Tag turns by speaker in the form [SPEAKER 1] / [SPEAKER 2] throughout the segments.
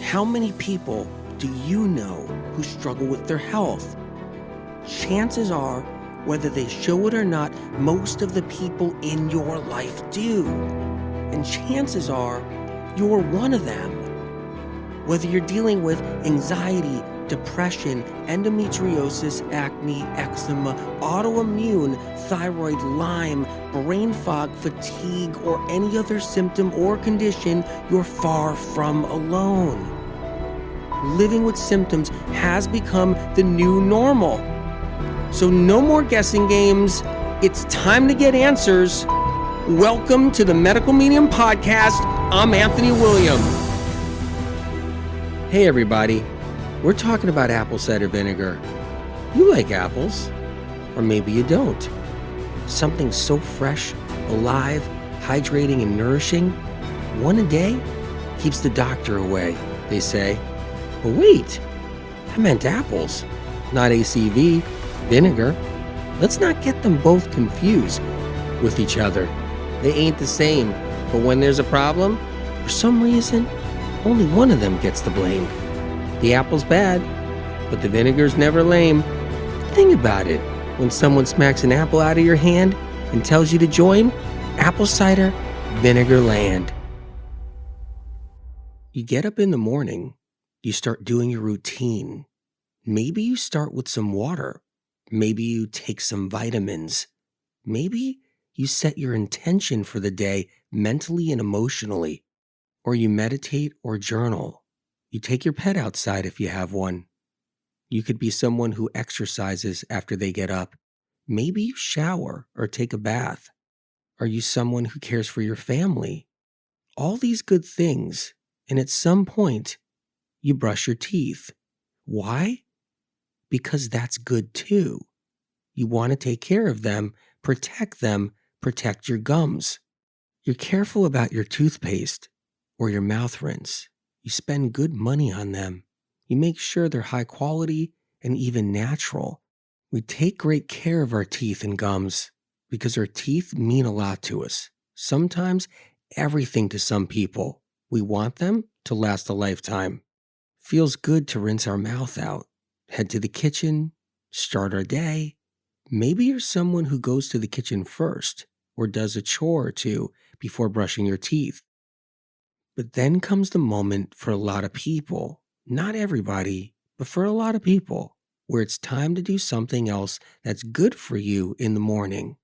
[SPEAKER 1] How many people do you know who struggle with their health? Chances are, whether they show it or not, most of the people in your life do. And chances are, you're one of them. Whether you're dealing with anxiety, depression, endometriosis, acne, eczema, autoimmune, thyroid, Lyme, brain fog, fatigue, or any other symptom or condition, you're far from alone. Living with symptoms has become the new normal. So no more guessing games. It's time to get answers. Welcome to the Medical Medium Podcast. I'm Anthony William. Hey everybody, we're talking about apple cider vinegar. You like apples, or maybe you don't. Something so fresh, alive, hydrating, and nourishing. One a day keeps the doctor away, they say. But wait, I meant apples, not ACV, vinegar. Let's not get them both confused with each other. They ain't the same, but when there's a problem, for some reason, only one of them gets the blame. The apple's bad, but the vinegar's never lame. Think about it. When someone smacks an apple out of your hand and tells you to join, apple cider vinegar land. You get up in the morning, you start doing your routine. Maybe you start with some water. Maybe you take some vitamins. Maybe you set your intention for the day mentally and emotionally. Or you meditate or journal. You take your pet outside if you have one. You could be someone who exercises after they get up. Maybe you shower or take a bath. Are you someone who cares for your family? All these good things, and at some point, you brush your teeth. Why? Because that's good too. You want to take care of them, protect your gums. You're careful about your toothpaste or your mouth rinse. You spend good money on them. You make sure they're high quality and even natural. We take great care of our teeth and gums because our teeth mean a lot to us. Sometimes everything to some people. We want them to last a lifetime. Feels good to rinse our mouth out, head to the kitchen, start our day. Maybe you're someone who goes to the kitchen first or does a chore or two before brushing your teeth. But then comes the moment for a lot of people, not everybody, but for a lot of people, where it's time to do something else that's good for you in the morning.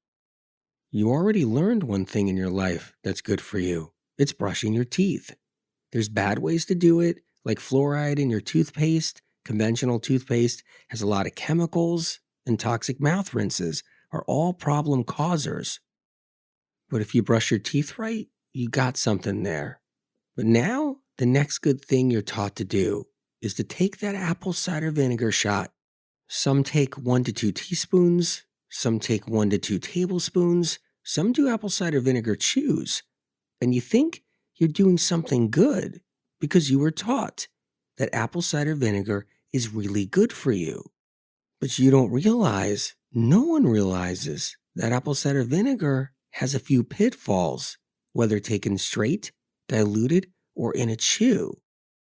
[SPEAKER 1] You already learned one thing in your life that's good for you. It's brushing your teeth. There's bad ways to do it, like fluoride in your toothpaste. Conventional toothpaste has a lot of chemicals, and toxic mouth rinses are all problem causers. But if you brush your teeth right, you got something there. But now, the next good thing you're taught to do is to take that apple cider vinegar shot. Some take 1 to 2 teaspoons, some take 1 to 2 tablespoons, some do apple cider vinegar chews. And you think you're doing something good because you were taught that apple cider vinegar is really good for you. But you don't realize, no one realizes, that apple cider vinegar has a few pitfalls, whether taken straight, diluted, or in a chew.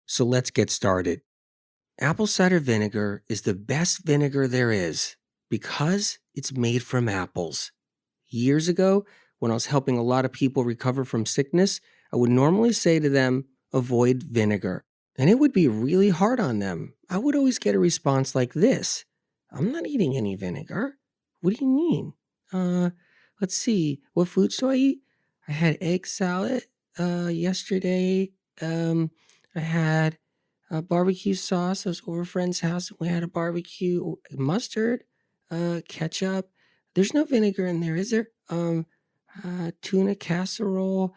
[SPEAKER 1] So let's get started. Apple cider vinegar is the best vinegar there is because it's made from apples. Years ago, when I was helping a lot of people recover from sickness, I would normally say to them, avoid vinegar. And it would be really hard on them. I would always get a response like this. I'm not eating any vinegar. What do you mean? Let's see. What foods do I eat? I had egg salad yesterday. I had barbecue sauce. I was over a friend's house. We had a barbecue mustard, ketchup. There's no vinegar in there, is there? Tuna casserole,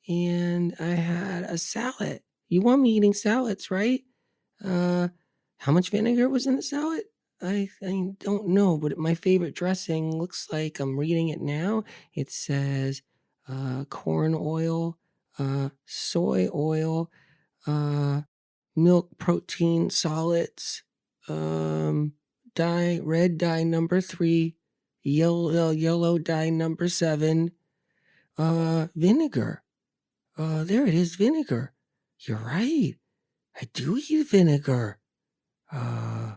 [SPEAKER 1] and I had a salad. You want me eating salads, right? How much vinegar was in the salad? I don't know, but my favorite dressing looks like, I'm reading it now. It says corn oil, soy oil, milk protein solids, red dye number 3, yellow dye number 7, vinegar. There it is, vinegar. You're right. I do eat vinegar. Uh,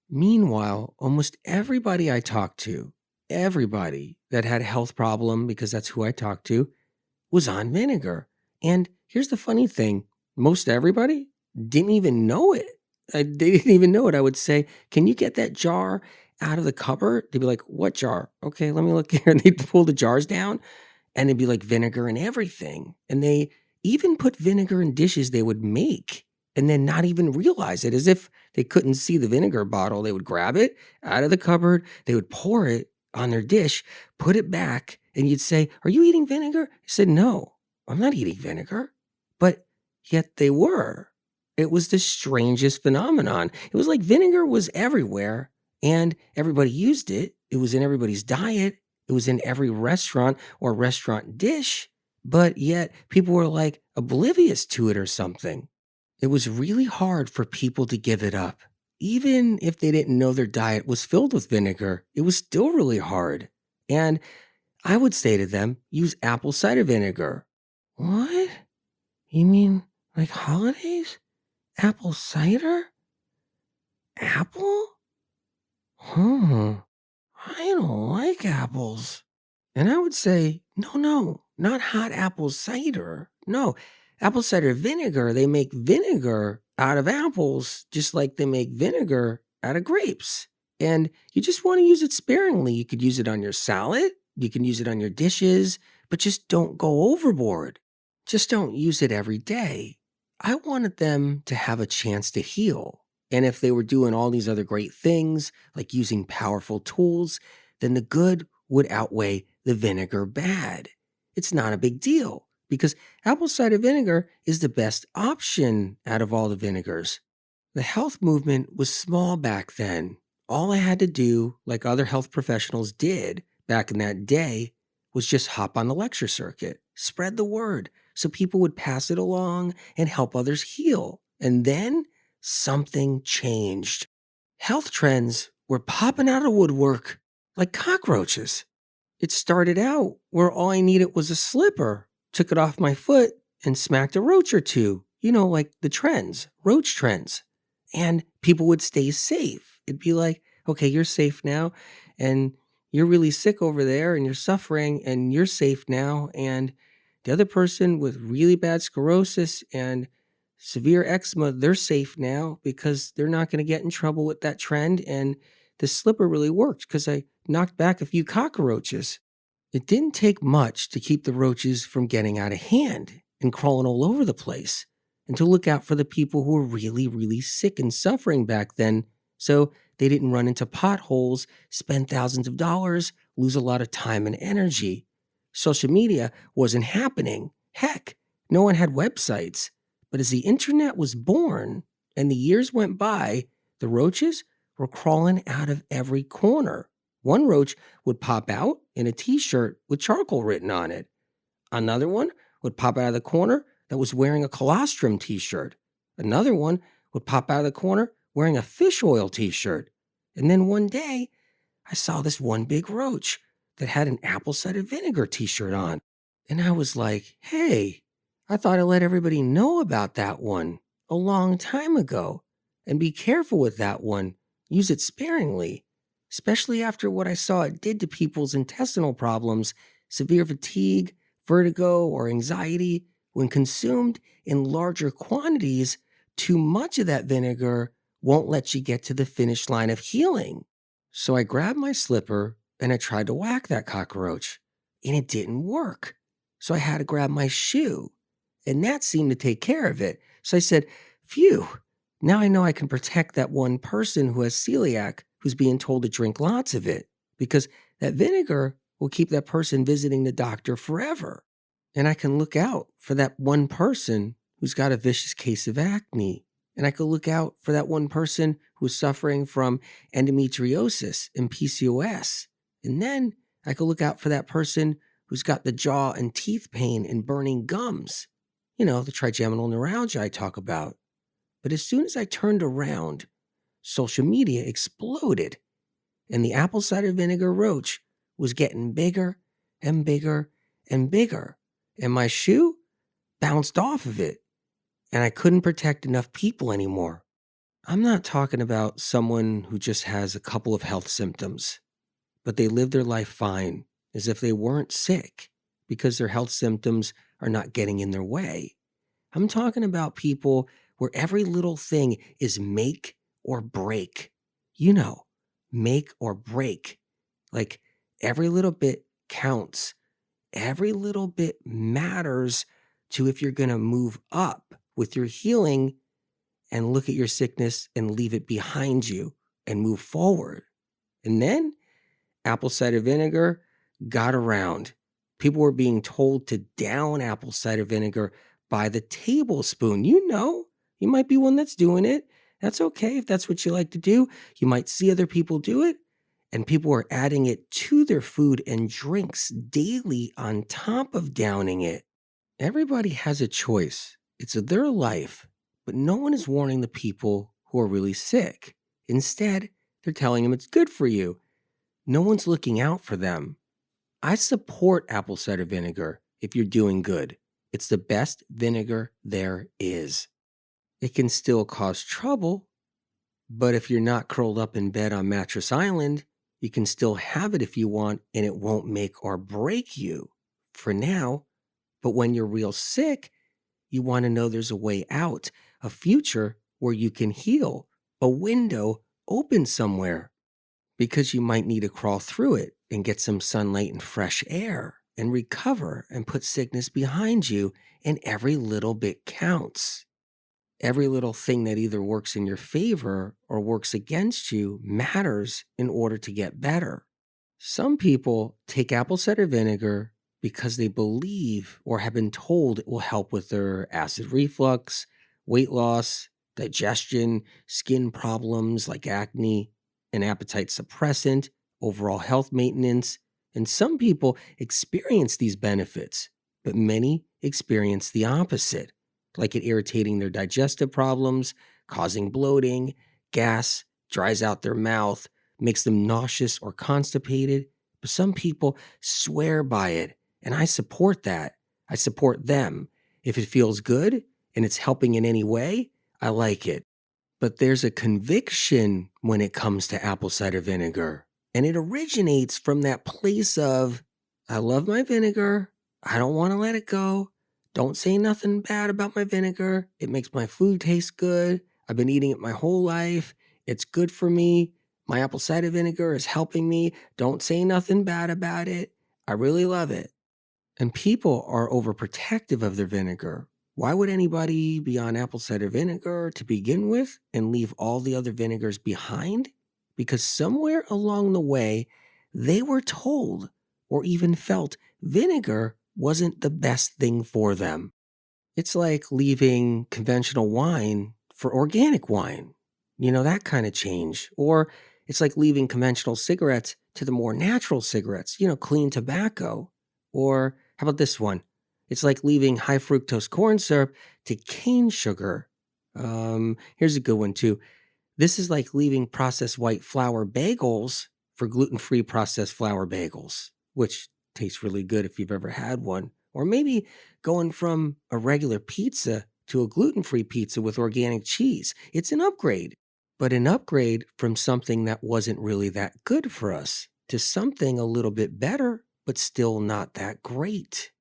[SPEAKER 1] Meanwhile, almost everybody I talked to, everybody that had a health problem, because that's who I talked to, was on vinegar. And here's the funny thing, most everybody didn't even know it. They didn't even know it. I would say, "Can you get that jar out of the cupboard?" They'd be like, "What jar?" "Okay, let me look here." And they'd pull the jars down and it'd be like vinegar and everything. And they even put vinegar in dishes they would make and then not even realize it, as if they couldn't see the vinegar bottle. They would grab it out of the cupboard, they would pour it on their dish, put it back, and you'd say, "Are you eating vinegar?" I said, "No, I'm not eating vinegar." But yet they were. It was the strangest phenomenon. It was like vinegar was everywhere and everybody used it. It was in everybody's diet. It was in every restaurant or restaurant dish, but yet people were like oblivious to it or something. It was really hard for people to give it up. Even if they didn't know their diet was filled with vinegar, it was still really hard. And I would say to them, use apple cider vinegar. What? You mean like holidays? Apple cider? Apple? I don't like apples. And I would say, no, no, not hot apple cider. No, apple cider vinegar. They make vinegar out of apples, just like they make vinegar out of grapes. And you just want to use it sparingly. You could use it on your salad, you can use it on your dishes, but just don't go overboard. Just don't use it every day. I wanted them to have a chance to heal. And if they were doing all these other great things, like using powerful tools, then the good would outweigh the vinegar bad. It's not a big deal because apple cider vinegar is the best option out of all the vinegars. The health movement was small back then. All I had to do, like other health professionals did back in that day, was just hop on the lecture circuit, spread the word so people would pass it along and help others heal. And then something changed. Health trends were popping out of woodwork like cockroaches. It started out where all I needed was a slipper, took it off my foot, and smacked a roach or two. You know, like the trends, roach trends. And people would stay safe. It'd be like, okay, you're safe now, and you're really sick over there, and you're suffering, and you're safe now. And the other person with really bad sclerosis and severe eczema, they're safe now because they're not going to get in trouble with that trend. And the slipper really worked because I knocked back a few cockroaches. It didn't take much to keep the roaches from getting out of hand and crawling all over the place, and to look out for the people who were really, really sick and suffering back then so they didn't run into potholes, spend thousands of dollars, lose a lot of time and energy. Social media wasn't happening. Heck, no one had websites. But as the internet was born and the years went by, the roaches were crawling out of every corner. One roach would pop out in a t-shirt with charcoal written on it. Another one would pop out of the corner that was wearing a colostrum t-shirt. Another one would pop out of the corner wearing a fish oil t-shirt. And then one day, I saw this one big roach that had an apple cider vinegar t-shirt on. And I was like, hey, I thought I let everybody know about that one a long time ago. And be careful with that one. Use it sparingly, especially after what I saw it did to people's intestinal problems, severe fatigue, vertigo, or anxiety. When consumed in larger quantities, too much of that vinegar won't let you get to the finish line of healing. So I grabbed my slipper and I tried to whack that cockroach, and it didn't work. So I had to grab my shoe, and that seemed to take care of it. So I said, phew, now I know I can protect that one person who has celiac who's being told to drink lots of it, because that vinegar will keep that person visiting the doctor forever. And I can look out for that one person who's got a vicious case of acne. And I could look out for that one person who's suffering from endometriosis and PCOS. And then I could look out for that person who's got the jaw and teeth pain and burning gums. You know, the trigeminal neuralgia I talk about. But as soon as I turned around, social media exploded, and the apple cider vinegar roach was getting bigger and bigger and bigger. And my shoe bounced off of it. and I couldn't protect enough people anymore. I'm not talking about someone who just has a couple of health symptoms, but they live their life fine, as if they weren't sick, because their health symptoms are not getting in their way. I'm talking about people where every little thing is make or break. You know, make or break. Like every little bit counts. Every little bit matters to if you're going to move up with your healing and look at your sickness and leave it behind you and move forward. And then apple cider vinegar got around. People were being told to down apple cider vinegar by the tablespoon. You might be one that's doing it. That's okay if that's what you like to do. You might see other people do it. And people were adding it to their food and drinks daily on top of downing it. Everybody has a choice. It's their life. But no one is warning the people who are really sick. Instead, they're telling them it's good for you. No one's looking out for them. I support apple cider vinegar if you're doing good. It's the best vinegar there is. It can still cause trouble, but if you're not curled up in bed on Mattress Island, you can still have it if you want, and it won't make or break you for now. But when you're real sick, you want to know there's a way out, a future where you can heal, a window open somewhere, because you might need to crawl through it and get some sunlight and fresh air and recover and put sickness behind you, and every little bit counts. Every little thing that either works in your favor or works against you matters in order to get better. Some people take apple cider vinegar because they believe or have been told it will help with their acid reflux, weight loss, digestion, skin problems like acne, an appetite suppressant, overall health maintenance. And some people experience these benefits, but many experience the opposite, like it irritating their digestive problems, causing bloating, gas, dries out their mouth, makes them nauseous or constipated. But some people swear by it, and I support that. I support them. If it feels good and it's helping in any way, I like it. But there's a conviction when it comes to apple cider vinegar, and it originates from that place of, I love my vinegar. I don't want to let it go. Don't say nothing bad about my vinegar. It makes my food taste good. I've been eating it my whole life. It's good for me. My apple cider vinegar is helping me. Don't say nothing bad about it. I really love it. And people are overprotective of their vinegar. Why would anybody be on apple cider vinegar to begin with and leave all the other vinegars behind? Because somewhere along the way, they were told or even felt vinegar wasn't the best thing for them. It's like leaving conventional wine for organic wine, that kind of change. Or it's like leaving conventional cigarettes to the more natural cigarettes, clean tobacco. Or how about this one? It's like leaving high fructose corn syrup to cane sugar. Here's a good one too. This is like leaving processed white flour bagels for gluten-free processed flour bagels, which tastes really good if you've ever had one. Or maybe going from a regular pizza to a gluten-free pizza with organic cheese. It's an upgrade, but an upgrade from something that wasn't really that good for us to something a little bit better, but still not that great.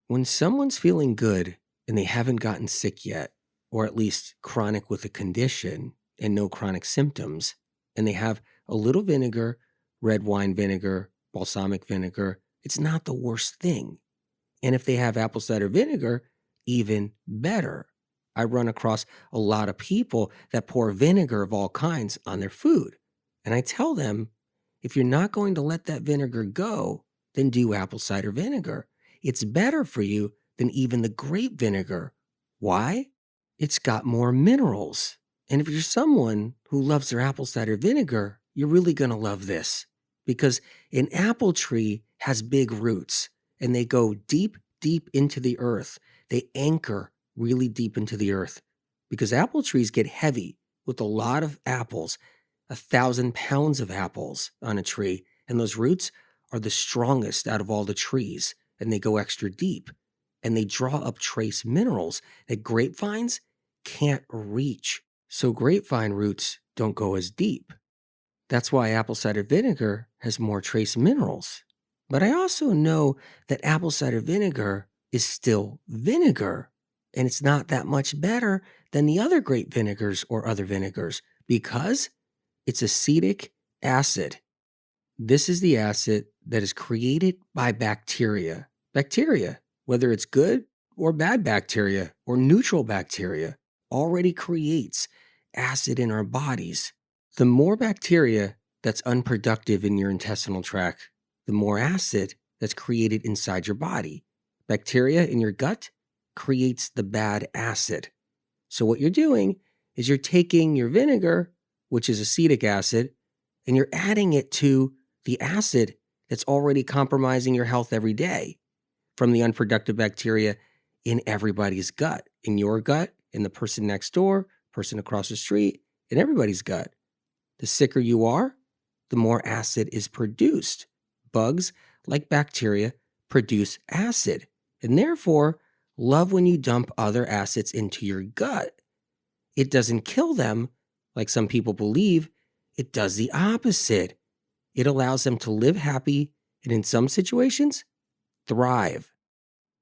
[SPEAKER 1] When someone's feeling good and they haven't gotten sick yet, or at least chronic with a condition and no chronic symptoms, and they have a little vinegar, red wine vinegar, balsamic vinegar, it's not the worst thing. And if they have apple cider vinegar, even better. I run across a lot of people that pour vinegar of all kinds on their food. And I tell them, if you're not going to let that vinegar go, then do apple cider vinegar. It's better for you than even the grape vinegar. Why? It's got more minerals. And if you're someone who loves their apple cider vinegar, you're really going to love this. Because an apple tree has big roots, and they go deep, deep into the earth. They anchor really deep into the earth. Because apple trees get heavy with a lot of apples, 1,000 pounds of apples on a tree. And those roots are the strongest out of all the trees. And they go extra deep. And they draw up trace minerals that grapevines can't reach. So grapevine roots don't go as deep. That's why apple cider vinegar has more trace minerals. But I also know that apple cider vinegar is still vinegar, and it's not that much better than the other grape vinegars or other vinegars because it's acetic acid. This is the acid that is created by bacteria. Bacteria, whether it's good or bad bacteria or neutral bacteria, already creates acid in our bodies. The more bacteria that's unproductive in your intestinal tract, the more acid that's created inside your body. Bacteria in your gut creates the bad acid. So what you're doing is you're taking your vinegar, which is acetic acid, and you're adding it to the acid that's already compromising your health every day from the unproductive bacteria in everybody's gut, in your gut, in the person next door, person across the street, in everybody's gut. The sicker you are, the more acid is produced. Bugs, like bacteria, produce acid, and therefore love when you dump other acids into your gut. It doesn't kill them, like some people believe. It does the opposite. It allows them to live happy and, in some situations, thrive.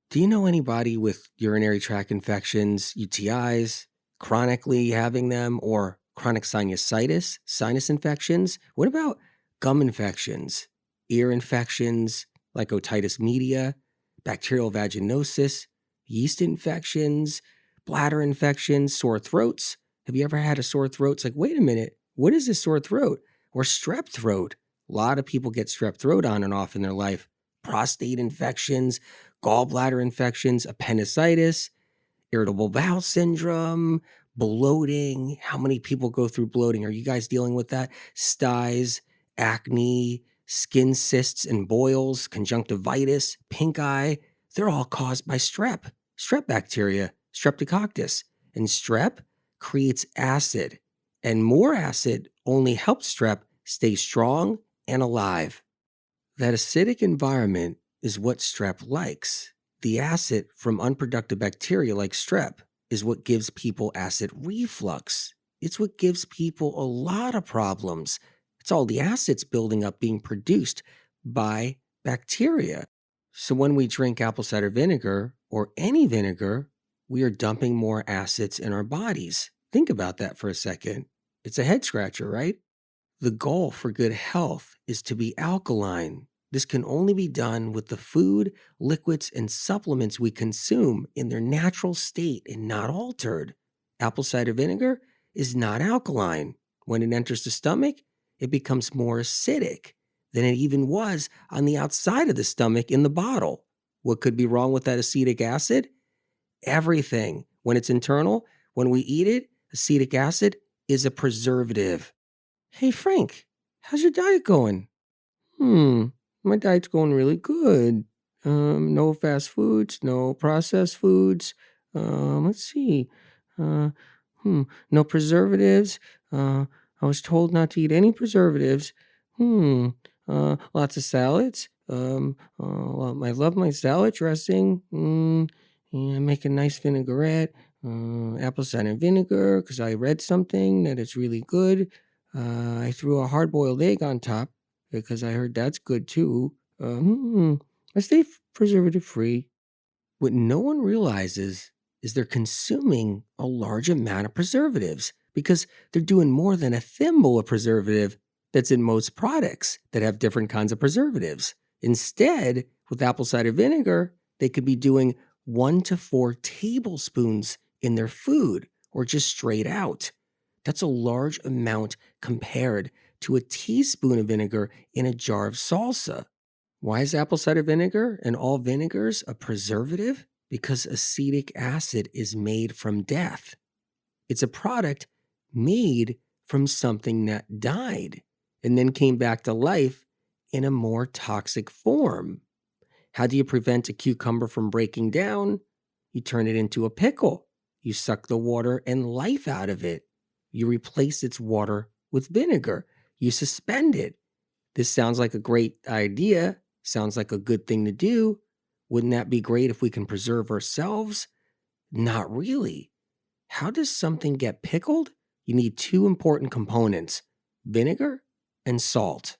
[SPEAKER 1] Do you know anybody with urinary tract infections, UTIs, chronically having them, or chronic sinusitis, sinus infections? What about gum infections, ear infections like otitis media, bacterial vaginosis, yeast infections, bladder infections, sore throats? Have you ever had a sore throat? It's like, wait a minute, what is this sore throat? Or strep throat? A lot of people get strep throat on and off in their life. Prostate infections, gallbladder infections, appendicitis, irritable bowel syndrome, bloating. How many people go through bloating? Are you guys dealing with that? Styes, acne, skin cysts and boils, conjunctivitis, pink eye. They're all caused by strep bacteria, streptococcus. And strep creates acid. And more acid only helps strep stay strong and alive. That acidic environment is what strep likes. The acid from unproductive bacteria like strep is what gives people acid reflux. It's what gives people a lot of problems. It's all the acids building up being produced by bacteria. So when we drink apple cider vinegar or any vinegar, we are dumping more acids in our bodies. Think about that for a second. It's a head scratcher, right? The goal for good health is to be alkaline. This can only be done with the food, liquids, and supplements we consume in their natural state and not altered. Apple cider vinegar is not alkaline. When it enters the stomach, it becomes more acidic than it even was on the outside of the stomach in the bottle. What could be wrong with that acetic acid? Everything. When it's internal, when we eat it, acetic acid is a preservative. Hey, Frank, how's your diet going? My diet's going really good. No fast foods, no processed foods. Let's see. Uh, no preservatives. I was told not to eat any preservatives. Lots of salads. I love my salad dressing. I make a nice vinaigrette. Apple cider vinegar, because I read something that it's really good. I threw a hard-boiled egg on top because I heard that's good too. I stay preservative-free. What no one realizes is they're consuming a large amount of preservatives because they're doing more than a thimble of preservative that's in most products that have different kinds of preservatives. Instead, with apple cider vinegar, they could be doing 1 to 4 tablespoons in their food or just straight out. That's a large amount compared to a teaspoon of vinegar in a jar of salsa. Why is apple cider vinegar and all vinegars a preservative? Because acetic acid is made from death. It's a product made from something that died and then came back to life in a more toxic form. How do you prevent a cucumber from breaking down? You turn it into a pickle. You suck the water and life out of it. You replace its water with vinegar. You suspend it. This sounds like a great idea. Sounds like a good thing to do. Wouldn't that be great if we can preserve ourselves? Not really. How does something get pickled? You need two important components, vinegar and salt.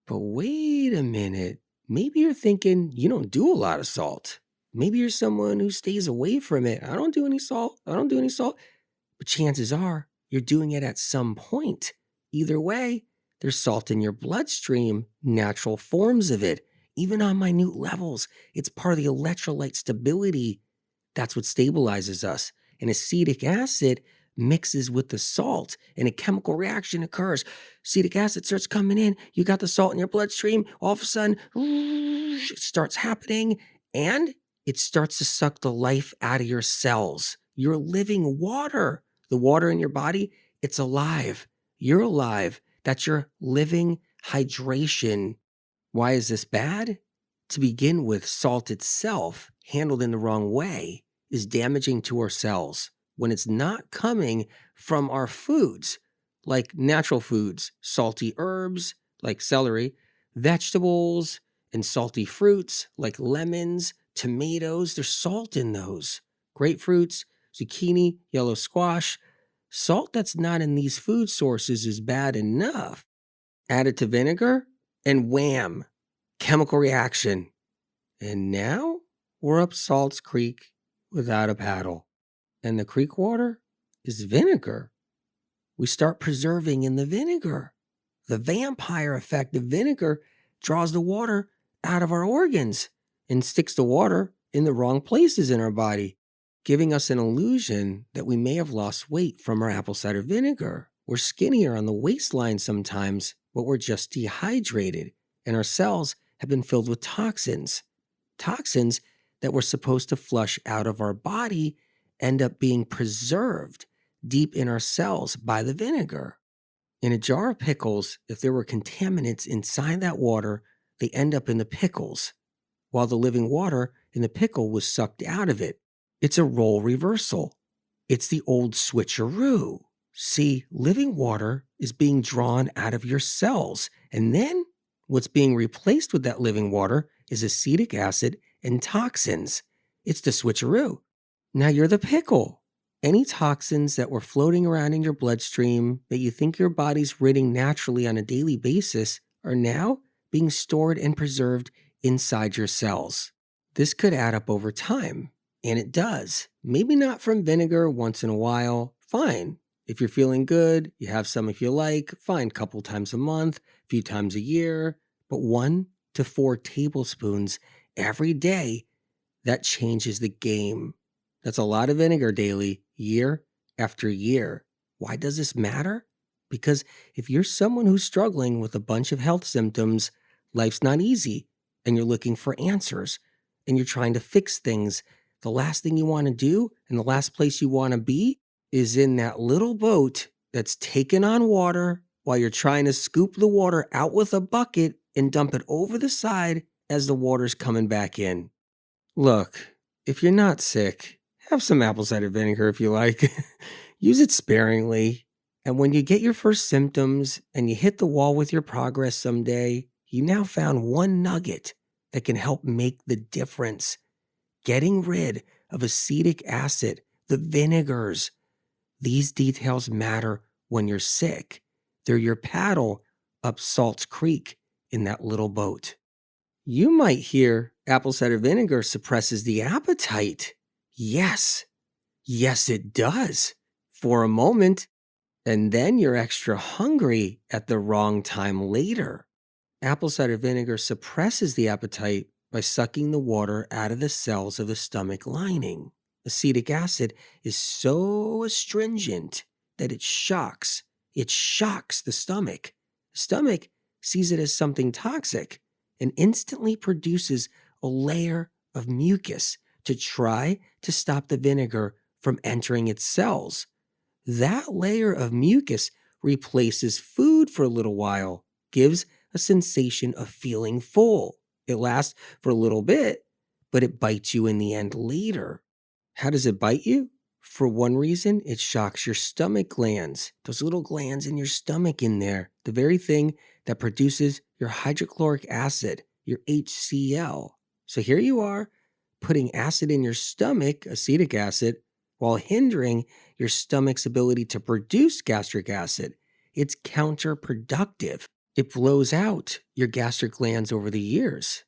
[SPEAKER 1] But wait a minute. Maybe you're thinking you don't do a lot of salt. Maybe you're someone who stays away from it. I don't do any salt. I don't do any salt. But chances are you're doing it at some point. Either way, there's salt in your bloodstream, natural forms of it, even on minute levels. It's part of the electrolyte stability. That's what stabilizes us. And acetic acid mixes with the salt and a chemical reaction occurs. Acetic acid starts coming in. You got the salt in your bloodstream. All of a sudden, it starts happening and it starts to suck the life out of your cells. You're living water. The water in your body, it's alive. You're alive. That's your living hydration. Why is this bad? To begin with, salt itself, handled in the wrong way, is damaging to our cells when it's not coming from our foods, like natural foods, salty herbs, like celery, vegetables, and salty fruits, like lemons, tomatoes. There's salt in those. Grapefruits, zucchini, yellow squash. Salt that's not in these food sources is bad enough. Add it to vinegar, and wham, chemical reaction. And now we're up Salt's Creek without a paddle. And the creek water is vinegar. We start preserving in the vinegar. The vampire effect of vinegar draws the water out of our organs and sticks the water in the wrong places in our body, giving us an illusion that we may have lost weight from our apple cider vinegar. We're skinnier on the waistline sometimes, but we're just dehydrated, and our cells have been filled with toxins. Toxins that were supposed to flush out of our body end up being preserved deep in our cells by the vinegar. In a jar of pickles, if there were contaminants inside that water, they end up in the pickles, while the living water in the pickle was sucked out of it. It's a role reversal. It's the old switcheroo. See, living water is being drawn out of your cells, and then what's being replaced with that living water is acetic acid and toxins. It's the switcheroo. Now you're the pickle. Any toxins that were floating around in your bloodstream that you think your body's ridding naturally on a daily basis are now being stored and preserved inside your cells. This could add up over time, and it does. Maybe not from vinegar once in a while, fine. If you're feeling good, you have some if you like, fine, couple times a month, a few times a year, but 1 to 4 tablespoons every day, that changes the game. That's a lot of vinegar daily, year after year. Why does this matter? Because if you're someone who's struggling with a bunch of health symptoms, life's not easy, and you're looking for answers, and you're trying to fix things, the last thing you want to do and the last place you want to be is in that little boat that's taking on water while you're trying to scoop the water out with a bucket and dump it over the side as the water's coming back in. Look, if you're not sick, have some apple cider vinegar if you like. Use it sparingly. And when you get your first symptoms and you hit the wall with your progress someday, you now found one nugget that can help make the difference. Getting rid of acetic acid, the vinegars. These details matter when you're sick. They're your paddle up Salt's Creek in that little boat. You might hear apple cider vinegar suppresses the appetite. Yes, it does. For a moment, and then you're extra hungry at the wrong time later. Apple cider vinegar suppresses the appetite by sucking the water out of the cells of the stomach lining. Acetic acid is so astringent that it shocks the stomach. The stomach sees it as something toxic and instantly produces a layer of mucus to try to stop the vinegar from entering its cells. That layer of mucus replaces food for a little while, gives a sensation of feeling full. It lasts for a little bit, but it bites you in the end later. How does it bite you? For one reason, it shocks your stomach glands, those little glands in your stomach in there, the very thing that produces your hydrochloric acid, your HCl. So here you are, putting acid in your stomach, acetic acid, while hindering your stomach's ability to produce gastric acid. It's counterproductive. It blows out your gastric glands over the years.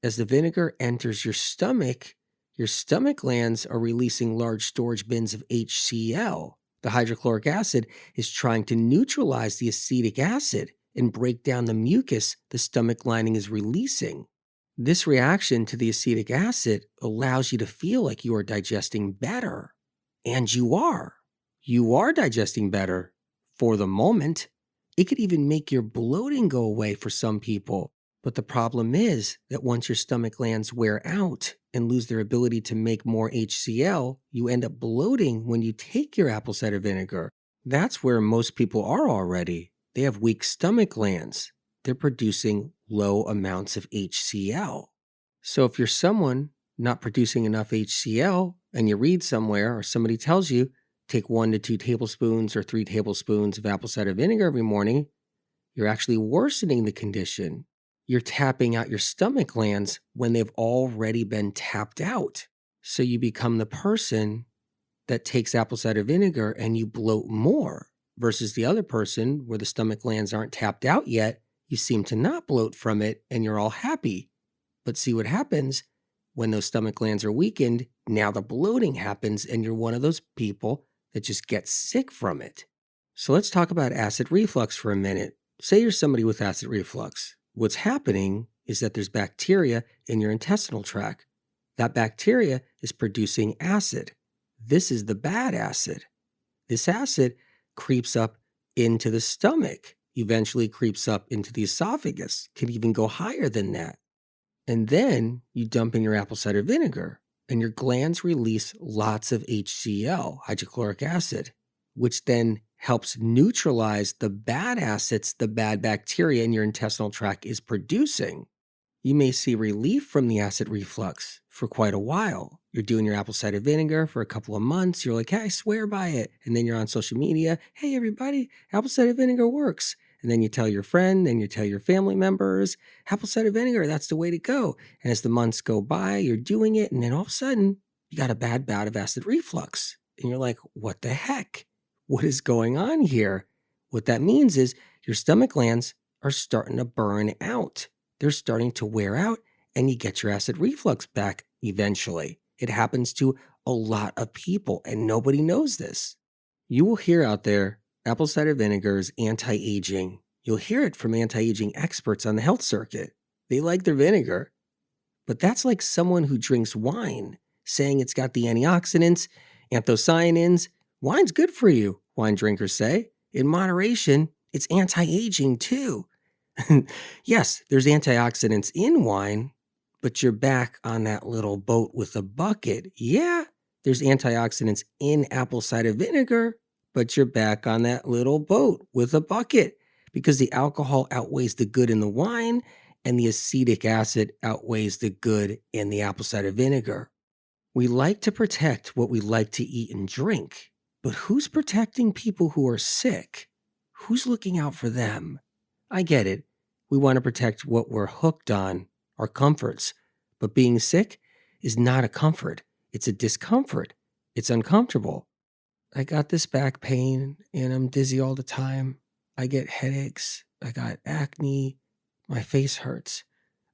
[SPEAKER 1] As the vinegar enters your stomach glands are releasing large storage bins of HCl. The hydrochloric acid is trying to neutralize the acetic acid and break down the mucus the stomach lining is releasing. This reaction to the acetic acid allows you to feel like you are digesting better. And you are. You are digesting better for the moment. It could even make your bloating go away for some people. But the problem is that once your stomach glands wear out and lose their ability to make more HCl, you end up bloating when you take your apple cider vinegar. That's where most people are already. They have weak stomach glands. They're producing low amounts of HCl. So if you're someone not producing enough HCl and you read somewhere or somebody tells you take 1 to 2 tablespoons or 3 tablespoons of apple cider vinegar every morning, you're actually worsening the condition. You're tapping out your stomach glands when they've already been tapped out. So you become the person that takes apple cider vinegar and you bloat more versus the other person where the stomach glands aren't tapped out yet. You seem to not bloat from it and you're all happy. But see what happens when those stomach glands are weakened. Now the bloating happens and you're one of those people that just gets sick from it. So let's talk about acid reflux for a minute. Say you're somebody with acid reflux. What's happening is that there's bacteria in your intestinal tract. That bacteria is producing acid. This is the bad acid. This acid creeps up into the stomach, eventually creeps up into the esophagus, can even go higher than that. And then you dump in your apple cider vinegar, and your glands release lots of HCl, hydrochloric acid, which then helps neutralize the bad acids the bad bacteria in your intestinal tract is producing. You may see relief from the acid reflux for quite a while. You're doing your apple cider vinegar for a couple of months. You're like, hey, I swear by it. And then you're on social media. Hey, everybody, apple cider vinegar works. And then you tell your friend and you tell your family members, apple cider vinegar, that's the way to go. And as the months go by, you're doing it. And then all of a sudden, you got a bad bout of acid reflux. And you're like, what the heck? What is going on here? What that means is your stomach glands are starting to burn out. They're starting to wear out and you get your acid reflux back eventually. It happens to a lot of people and nobody knows this. You will hear out there apple cider vinegar is anti-aging. You'll hear it from anti-aging experts on the health circuit. They like their vinegar. But that's like someone who drinks wine saying it's got the antioxidants, anthocyanins. Wine's good for you, wine drinkers say. In moderation, it's anti-aging too. Yes, there's antioxidants in wine, but you're back on that little boat with a bucket. Yeah, there's antioxidants in apple cider vinegar, but you're back on that little boat with a bucket because the alcohol outweighs the good in the wine and the acetic acid outweighs the good in the apple cider vinegar. We like to protect what we like to eat and drink, but who's protecting people who are sick? Who's looking out for them? I get it. We want to protect what we're hooked on, our comforts. But being sick is not a comfort. It's a discomfort. It's uncomfortable. I got this back pain and I'm dizzy all the time. I get headaches. I got acne. My face hurts.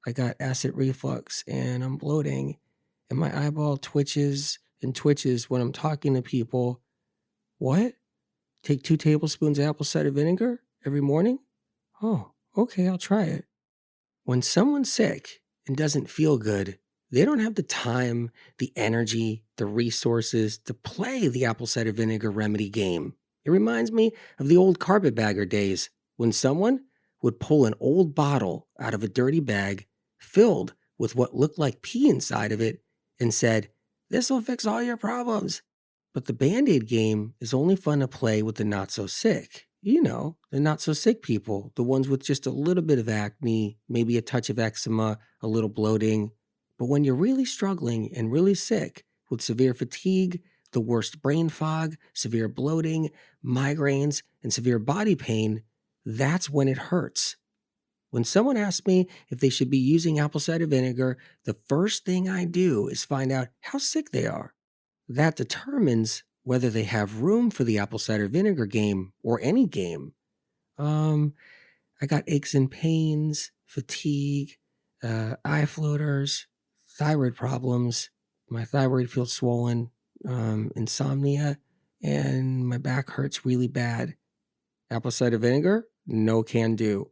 [SPEAKER 1] I got acid reflux and I'm bloating. And my eyeball twitches and twitches when I'm talking to people. What? Take 2 tablespoons of apple cider vinegar every morning? Oh, okay, I'll try it. When someone's sick and doesn't feel good, they don't have the time, the energy, the resources to play the apple cider vinegar remedy game. It reminds me of the old carpetbagger days when someone would pull an old bottle out of a dirty bag filled with what looked like pee inside of it and said, "This'll fix all your problems." But the Band-Aid game is only fun to play with the not-so-sick. You know, the not-so-sick people, the ones with just a little bit of acne, maybe a touch of eczema, a little bloating. But when you're really struggling and really sick with severe fatigue, the worst brain fog, severe bloating, migraines, and severe body pain, that's when it hurts. When someone asks me if they should be using apple cider vinegar, the first thing I do is find out how sick they are. That determines whether they have room for the apple cider vinegar game or any game. I got aches and pains, fatigue, eye floaters, thyroid problems. My thyroid feels swollen, insomnia, and my back hurts really bad. Apple cider vinegar? No can do.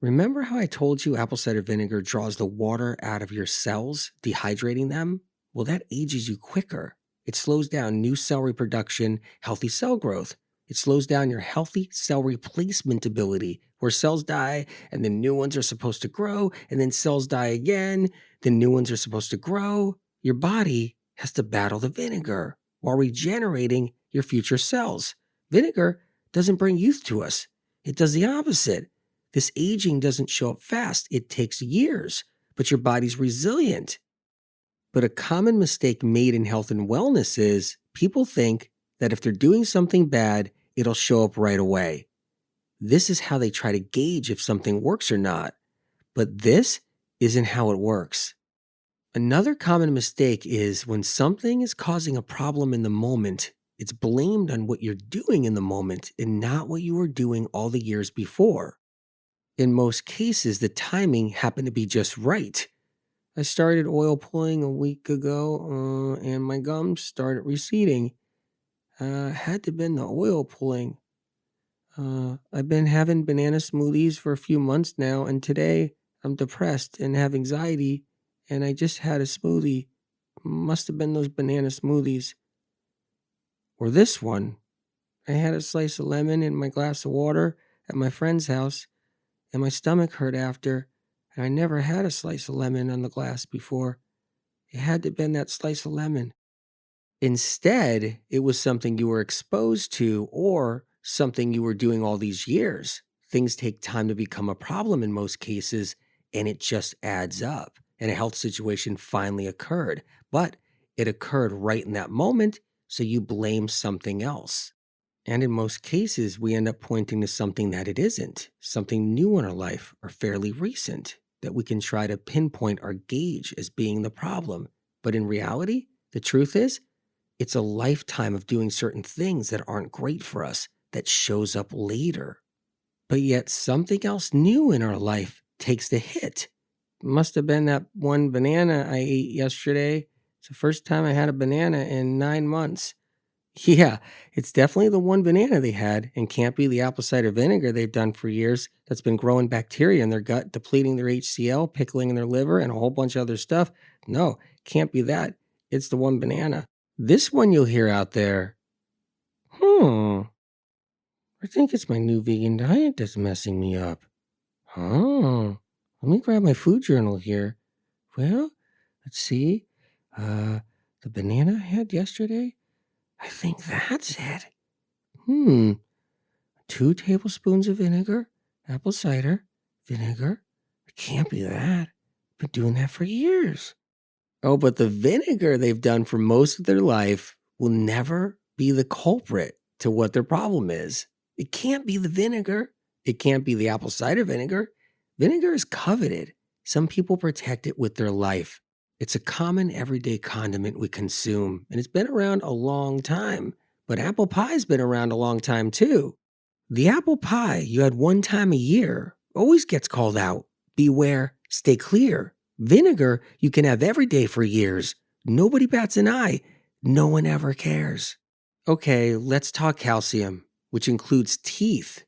[SPEAKER 1] Remember how I told you apple cider vinegar draws the water out of your cells, dehydrating them? Well, that ages you quicker. It slows down new cell reproduction, healthy cell growth. It slows down your healthy cell replacement ability, where cells die and then new ones are supposed to grow, and then cells die again, then new ones are supposed to grow. Your body has to battle the vinegar while regenerating your future cells. Vinegar doesn't bring youth to us. It does the opposite. This aging doesn't show up fast. It takes years, but your body's resilient. But a common mistake made in health and wellness is people think that if they're doing something bad, it'll show up right away. This is how they try to gauge if something works or not. But this isn't how it works. Another common mistake is when something is causing a problem in the moment, it's blamed on what you're doing in the moment and not what you were doing all the years before. In most cases, the timing happened to be just right. I started oil pulling a week ago, and my gums started receding. Had to been the oil pulling. I've been having banana smoothies for a few months now, and today I'm depressed and have anxiety, and I just had a smoothie. Must have been those banana smoothies. Or this one. I had a slice of lemon in my glass of water at my friend's house, and my stomach hurt after, and I never had a slice of lemon on the glass before. It had to have been that slice of lemon. Instead, it was something you were exposed to or something you were doing all these years. Things take time to become a problem in most cases, and it just adds up. And a health situation finally occurred, but it occurred right in that moment, so you blame something else. And in most cases, we end up pointing to something that it isn't, something new in our life or fairly recent that we can try to pinpoint or gauge as being the problem. But in reality, the truth is, it's a lifetime of doing certain things that aren't great for us that shows up later. But yet something else new in our life takes the hit. Must have been that one banana I ate yesterday. It's the first time I had a banana in 9 months. Yeah, it's definitely the one banana they had, and can't be the apple cider vinegar they've done for years that's been growing bacteria in their gut, depleting their HCl, pickling in their liver, and a whole bunch of other stuff. No, can't be that. It's the one banana. This one you'll hear out there. I think it's my new vegan diet that's messing me up. Let me grab my food journal here. Well, let's see. The banana I had yesterday? I think that's it. 2 tablespoons of vinegar, apple cider, vinegar. It can't be that. Been doing that for years. Oh, but the vinegar they've done for most of their life will never be the culprit to what their problem is. It can't be the vinegar. It can't be the apple cider vinegar. Vinegar is coveted. Some people protect it with their life. It's a common everyday condiment we consume, and it's been around a long time. But apple pie's been around a long time too. The apple pie you had one time a year always gets called out. Beware, stay clear. Vinegar you can have every day for years. Nobody bats an eye. No one ever cares. Okay, let's talk calcium, which includes teeth.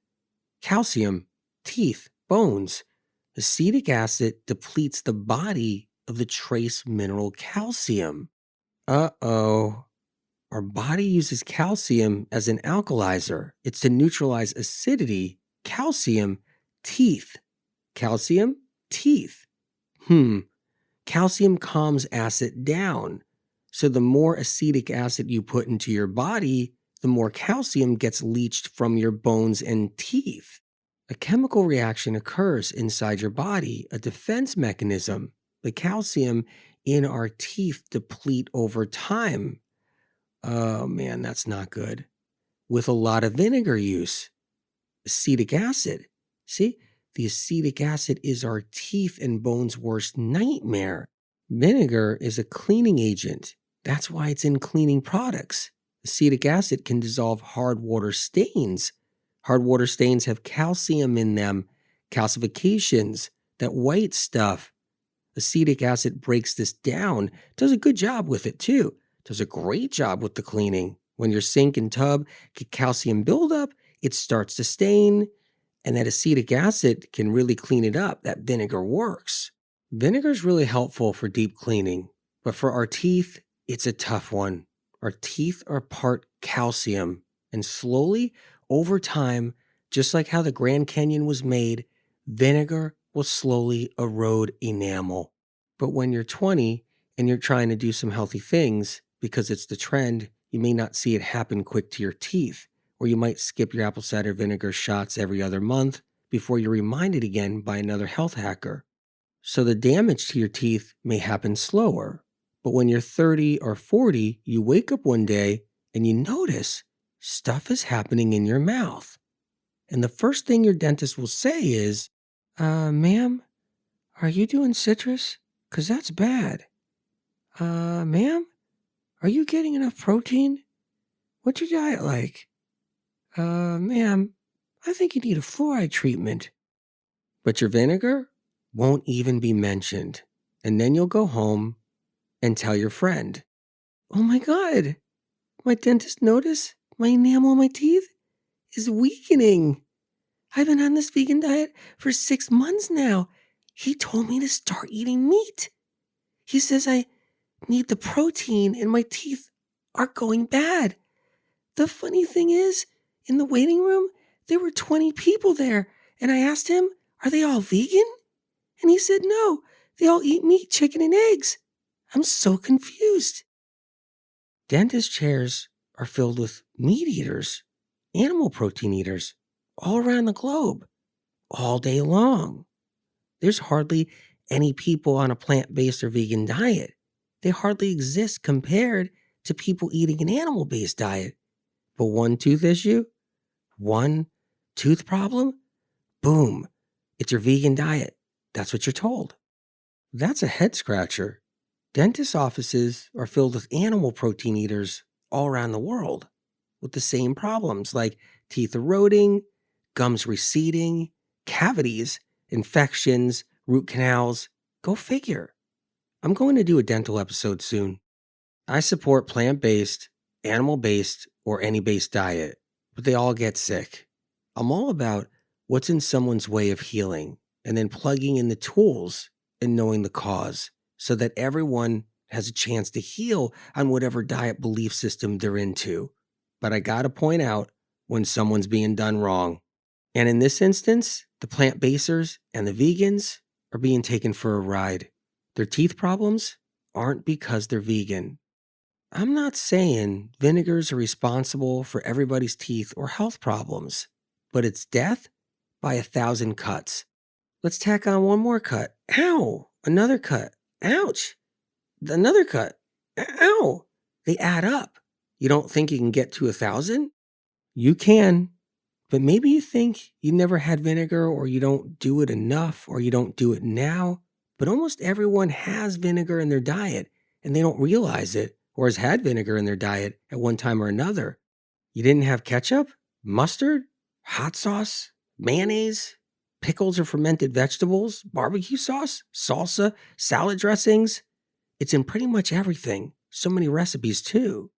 [SPEAKER 1] Calcium, teeth, bones. Acetic acid depletes the body of the trace mineral calcium. Uh-oh. Our body uses calcium as an alkalizer. It's to neutralize acidity. Calcium, teeth. Calcium, teeth. Calcium calms acid down. So the more acetic acid you put into your body, the more calcium gets leached from your bones and teeth. A chemical reaction occurs inside your body, a defense mechanism. The calcium in our teeth deplete over time. Oh man, that's not good. With a lot of vinegar use. Acetic acid. See, the acetic acid is our teeth and bones' worst nightmare. Vinegar is a cleaning agent. That's why it's in cleaning products. Acetic acid can dissolve hard water stains. Hard water stains have calcium in them, calcifications, that white stuff. Acetic acid breaks this down, does a good job with it too, does a great job with the cleaning. When your sink and tub get calcium buildup, it starts to stain, and that acetic acid can really clean it up. That vinegar works. Vinegar is really helpful for deep cleaning, but for our teeth, it's a tough one. Our teeth are part calcium, and slowly, over time, just like how the Grand Canyon was made, vinegar will slowly erode enamel. But when you're 20 and you're trying to do some healthy things, because it's the trend, you may not see it happen quick to your teeth, or you might skip your apple cider vinegar shots every other month before you're reminded again by another health hacker. So the damage to your teeth may happen slower. But when you're 30 or 40, you wake up one day and you notice stuff is happening in your mouth. And the first thing your dentist will say is, ma'am, are you doing citrus? 'Cause that's bad. Ma'am, are you getting enough protein? What's your diet like? Ma'am, I think you need a fluoride treatment. But your vinegar won't even be mentioned. And then you'll go home and tell your friend, oh my God, my dentist noticed my enamel on my teeth is weakening. I've been on this vegan diet for 6 months now. He told me to start eating meat. He says I need the protein and my teeth are going bad. The funny thing is, in the waiting room, there were 20 people there, and I asked him, are they all vegan? And he said, no, they all eat meat, chicken, and eggs. I'm so confused. Dentist chairs are filled with meat eaters, animal protein eaters, all around the globe, all day long. There's hardly any people on a plant-based or vegan diet. They hardly exist compared to people eating an animal-based diet. But one tooth issue, one tooth problem, boom, it's your vegan diet. That's what you're told. That's a head scratcher. Dentist offices are filled with animal protein eaters all around the world with the same problems like teeth eroding, gums receding, cavities, infections, root canals. Go figure. I'm going to do a dental episode soon. I support plant-based, animal-based, or any based diet, but they all get sick. I'm all about what's in someone's way of healing and then plugging in the tools and knowing the cause so that everyone has a chance to heal on whatever diet belief system they're into. But I gotta point out when someone's being done wrong. And in this instance, the plant-basers and the vegans are being taken for a ride. Their teeth problems aren't because they're vegan. I'm not saying vinegars are responsible for everybody's teeth or health problems, but it's death by 1,000 cuts. Let's tack on one more cut. Ow! Another cut. Ouch! Another cut. Ow! They add up. You don't think you can get to 1,000? You can, but maybe you think you never had vinegar or you don't do it enough or you don't do it now. But almost everyone has vinegar in their diet and they don't realize it or has had vinegar in their diet at one time or another. You didn't have ketchup, mustard, hot sauce, mayonnaise, pickles or fermented vegetables, barbecue sauce, salsa, salad dressings. It's in pretty much everything. So many recipes too.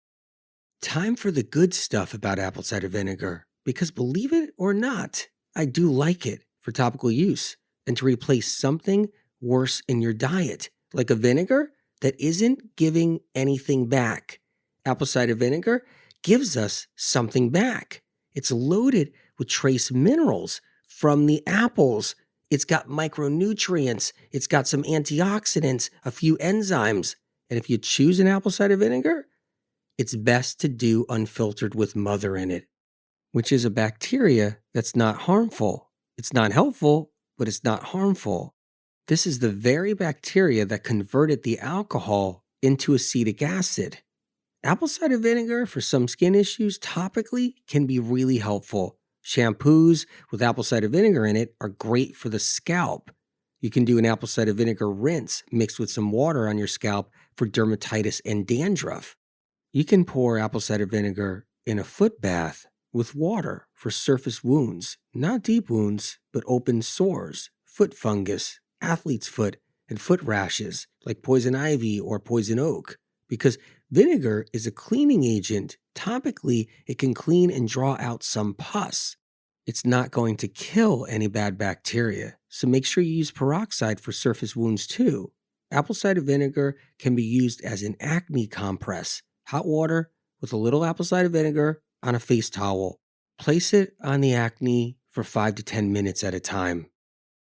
[SPEAKER 1] Time for the good stuff about apple cider vinegar, because believe it or not, I do like it for topical use and to replace something worse in your diet, like a vinegar that isn't giving anything back. Apple cider vinegar gives us something back. It's loaded with trace minerals from the apples. It's got micronutrients. It's got some antioxidants, a few enzymes. And if you choose an apple cider vinegar, it's best to do unfiltered with mother in it, which is a bacteria that's not harmful. It's not helpful, but it's not harmful. This is the very bacteria that converted the alcohol into acetic acid. Apple cider vinegar for some skin issues topically can be really helpful. Shampoos with apple cider vinegar in it are great for the scalp. You can do an apple cider vinegar rinse mixed with some water on your scalp for dermatitis and dandruff. You can pour apple cider vinegar in a foot bath with water for surface wounds, not deep wounds, but open sores, foot fungus, athlete's foot, and foot rashes like poison ivy or poison oak. Because vinegar is a cleaning agent, topically it can clean and draw out some pus. It's not going to kill any bad bacteria, so make sure you use peroxide for surface wounds too. Apple cider vinegar can be used as an acne compress. Hot water with a little apple cider vinegar on a face towel. Place it on the acne for 5 to 10 minutes at a time.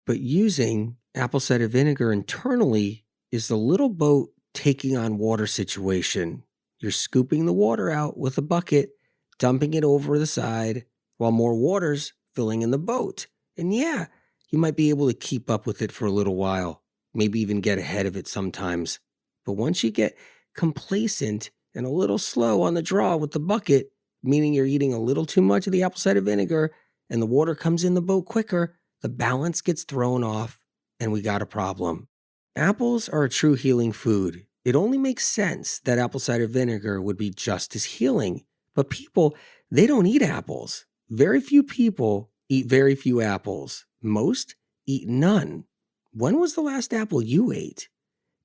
[SPEAKER 1] But using apple cider vinegar internally is the little boat taking on water situation. You're scooping the water out with a bucket, dumping it over the side, while more water's filling in the boat. And yeah, you might be able to keep up with it for a little while, maybe even get ahead of it sometimes. But once you get complacent and a little slow on the draw with the bucket, meaning you're eating a little too much of the apple cider vinegar and the water comes in the boat quicker, the balance gets thrown off and we got a problem. Apples are a true healing food. It only makes sense that apple cider vinegar would be just as healing. But people, they don't eat apples. Very few people eat very few apples. Most eat none. When was the last apple you ate?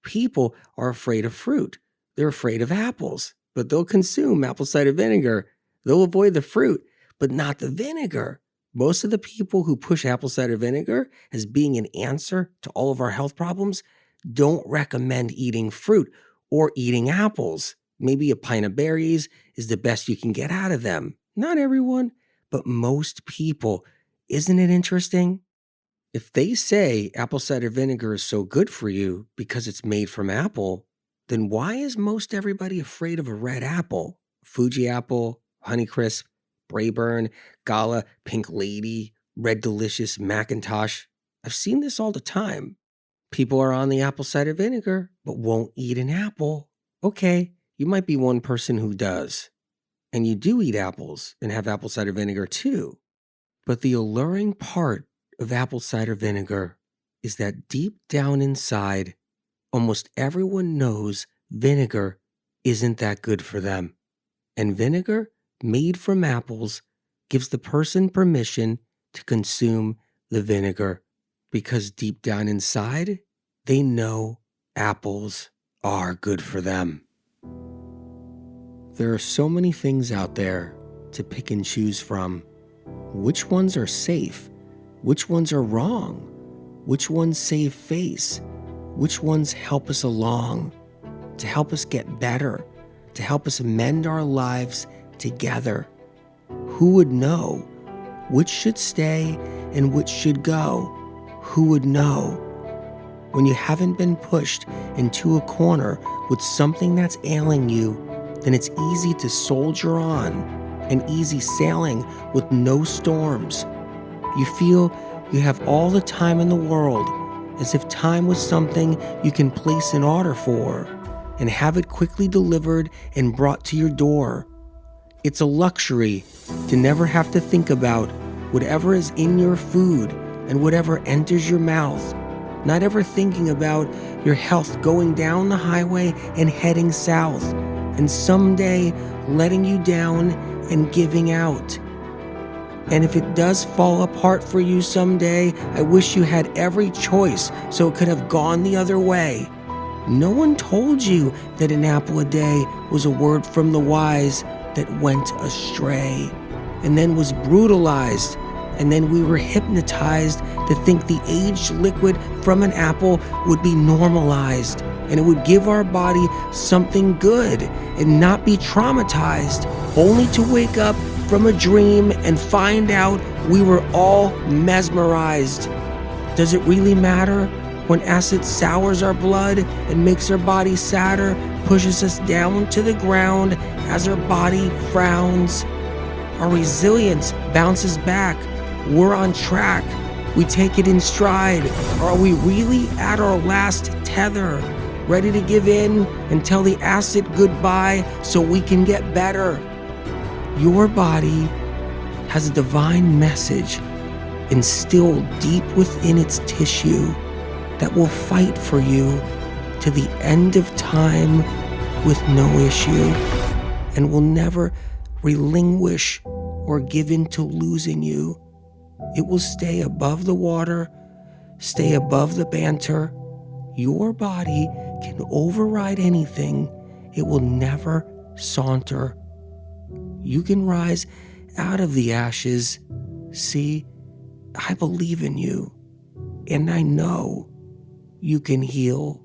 [SPEAKER 1] People are afraid of fruit. They're afraid of apples, but they'll consume apple cider vinegar. They'll avoid the fruit, but not the vinegar. Most of the people who push apple cider vinegar as being an answer to all of our health problems don't recommend eating fruit or eating apples. Maybe a pint of berries is the best you can get out of them. Not everyone, but most people. Isn't it interesting? If they say apple cider vinegar is so good for you because it's made from apple, then why is most everybody afraid of a red apple? Fuji apple, Honeycrisp, Brayburn, Gala, Pink Lady, Red Delicious, Macintosh. I've seen this all the time. People are on the apple cider vinegar, but won't eat an apple. Okay, you might be one person who does. And you do eat apples and have apple cider vinegar too. But the alluring part of apple cider vinegar is that deep down inside, almost everyone knows vinegar isn't that good for them. And vinegar made from apples gives the person permission to consume the vinegar because deep down inside, they know apples are good for them. There are so many things out there to pick and choose from. Which ones are safe? Which ones are wrong? Which ones save face? Which ones help us along, to help us get better, to help us amend our lives together? Who would know? Which should stay and which should go? Who would know? When you haven't been pushed into a corner with something that's ailing you, then it's easy to soldier on and easy sailing with no storms. You feel you have all the time in the world, as if time was something you can place an order for and have it quickly delivered and brought to your door. It's a luxury to never have to think about whatever is in your food and whatever enters your mouth, not ever thinking about your health going down the highway and heading south, and someday letting you down and giving out. And if it does fall apart for you someday, I wish you had every choice so it could have gone the other way. No one told you that an apple a day was a word from the wise that went astray and then was brutalized. And then we were hypnotized to think the aged liquid from an apple would be normalized and it would give our body something good and not be traumatized, only to wake up from a dream and find out we were all mesmerized. Does it really matter when acid sours our blood and makes our body sadder, pushes us down to the ground as our body frowns? Our resilience bounces back. We're on track. We take it in stride. Are we really at our last tether, ready to give in and tell the acid goodbye so we can get better? Your body has a divine message instilled deep within its tissue that will fight for you to the end of time with no issue and will never relinquish or give in to losing you. It will stay above the water, stay above the banter. Your body can override anything. It will never saunter. You can rise out of the ashes. See, I believe in you, and I know you can heal.